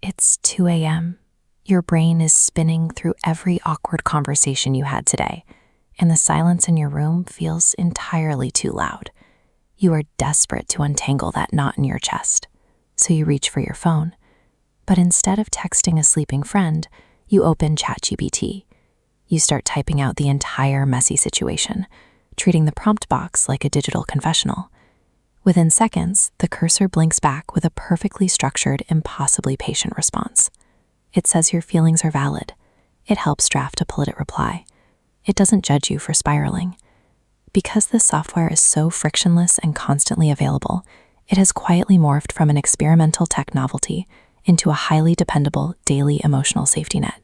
It's 2 a.m. Your brain is spinning through every awkward conversation you had today, and the silence in your room feels entirely too loud. You are desperate to untangle that knot in your chest, so you reach for your phone. But instead of texting a sleeping friend, you open ChatGPT. You start typing out the entire messy situation, treating the prompt box like a digital confessional. Within seconds, the cursor blinks back with a perfectly structured, impossibly patient response. It says your feelings are valid. It helps draft a polite reply. It doesn't judge you for spiraling. Because this software is so frictionless and constantly available, it has quietly morphed from an experimental tech novelty into a highly dependable daily emotional safety net.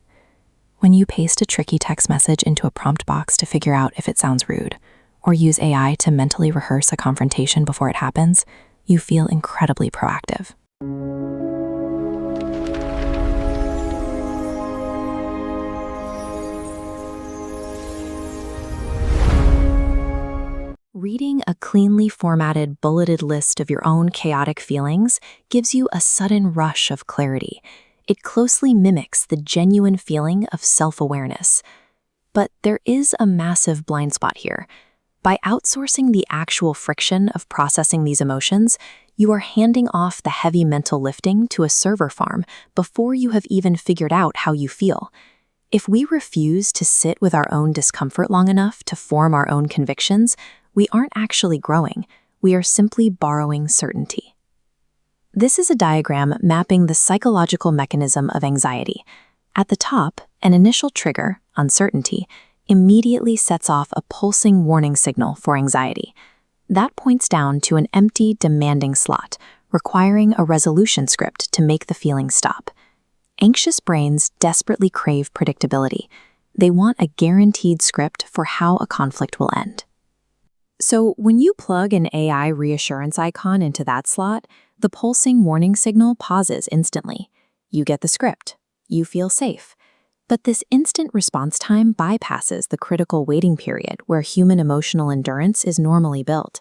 When you paste a tricky text message into a prompt box to figure out if it sounds rude, or use AI to mentally rehearse a confrontation before it happens, you feel incredibly proactive. Reading a cleanly formatted, bulleted list of your own chaotic feelings gives you a sudden rush of clarity. It closely mimics the genuine feeling of self-awareness. But there is a massive blind spot here. By outsourcing the actual friction of processing these emotions, you are handing off the heavy mental lifting to a server farm before you have even figured out how you feel. If we refuse to sit with our own discomfort long enough to form our own convictions, we aren't actually growing. We are simply borrowing certainty. This is a diagram mapping the psychological mechanism of anxiety. At the top, an initial trigger, uncertainty, immediately sets off a pulsing warning signal for anxiety. That points down to an empty, demanding slot, requiring a resolution script to make the feeling stop. Anxious brains desperately crave predictability. They want a guaranteed script for how a conflict will end. So when you plug an AI reassurance icon into that slot, the pulsing warning signal pauses instantly. You get the script. You feel safe. But this instant response time bypasses the critical waiting period where human emotional endurance is normally built.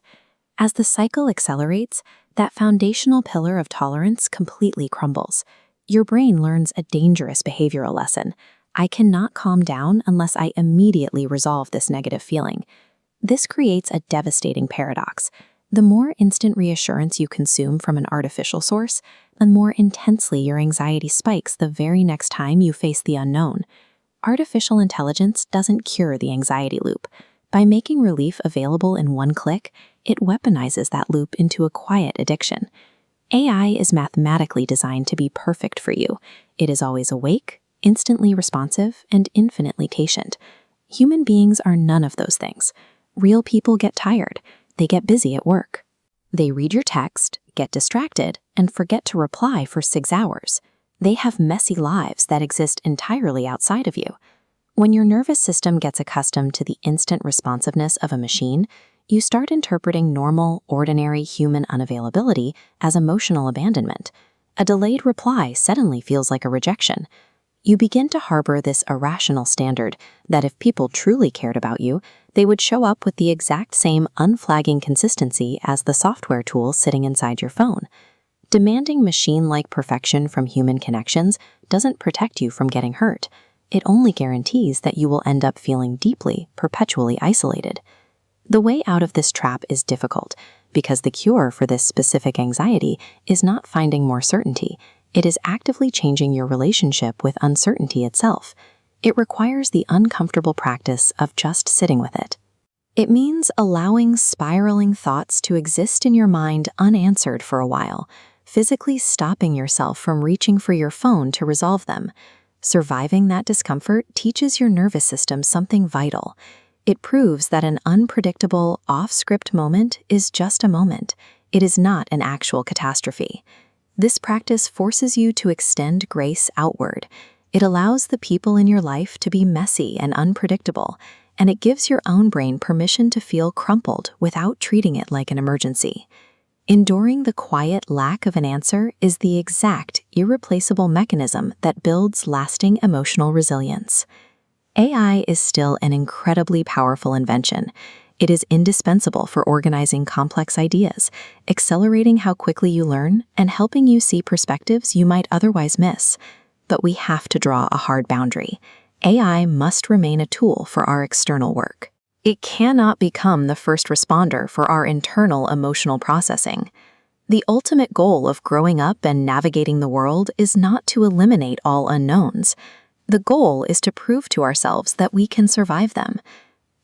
As the cycle accelerates, that foundational pillar of tolerance completely crumbles. Your brain learns a dangerous behavioral lesson. I cannot calm down unless I immediately resolve this negative feeling. This creates a devastating paradox. The more instant reassurance you consume from an artificial source, the more intensely your anxiety spikes the very next time you face the unknown. Artificial intelligence doesn't cure the anxiety loop. By making relief available in one click, it weaponizes that loop into a quiet addiction. AI is mathematically designed to be perfect for you. It is always awake, instantly responsive, and infinitely patient. Human beings are none of those things. Real people get tired. They get busy at work. They read your text, get distracted, and forget to reply for 6 hours. They have messy lives that exist entirely outside of you. When your nervous system gets accustomed to the instant responsiveness of a machine, you start interpreting normal, ordinary human unavailability as emotional abandonment. A delayed reply suddenly feels like a rejection. You begin to harbor this irrational standard that if people truly cared about you, they would show up with the exact same unflagging consistency as the software tool sitting inside your phone. Demanding machine-like perfection from human connections doesn't protect you from getting hurt. It only guarantees that you will end up feeling deeply, perpetually isolated. The way out of this trap is difficult because the cure for this specific anxiety is not finding more certainty. It is actively changing your relationship with uncertainty itself. It requires the uncomfortable practice of just sitting with it. It means allowing spiraling thoughts to exist in your mind unanswered for a while, physically stopping yourself from reaching for your phone to resolve them. Surviving that discomfort teaches your nervous system something vital. It proves that an unpredictable, off-script moment is just a moment. It is not an actual catastrophe. This practice forces you to extend grace outward. It allows the people in your life to be messy and unpredictable, and it gives your own brain permission to feel crumpled without treating it like an emergency. Enduring the quiet lack of an answer is the exact, irreplaceable mechanism that builds lasting emotional resilience. AI is still an incredibly powerful invention. It is indispensable for organizing complex ideas, accelerating how quickly you learn, and helping you see perspectives you might otherwise miss. But we have to draw a hard boundary. AI must remain a tool for our external work. It cannot become the first responder for our internal emotional processing. The ultimate goal of growing up and navigating the world is not to eliminate all unknowns. The goal is to prove to ourselves that we can survive them.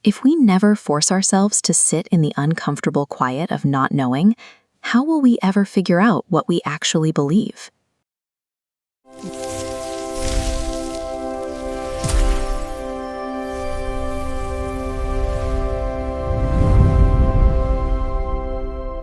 If we never force ourselves to sit in the uncomfortable quiet of not knowing, how will we ever figure out what we actually believe?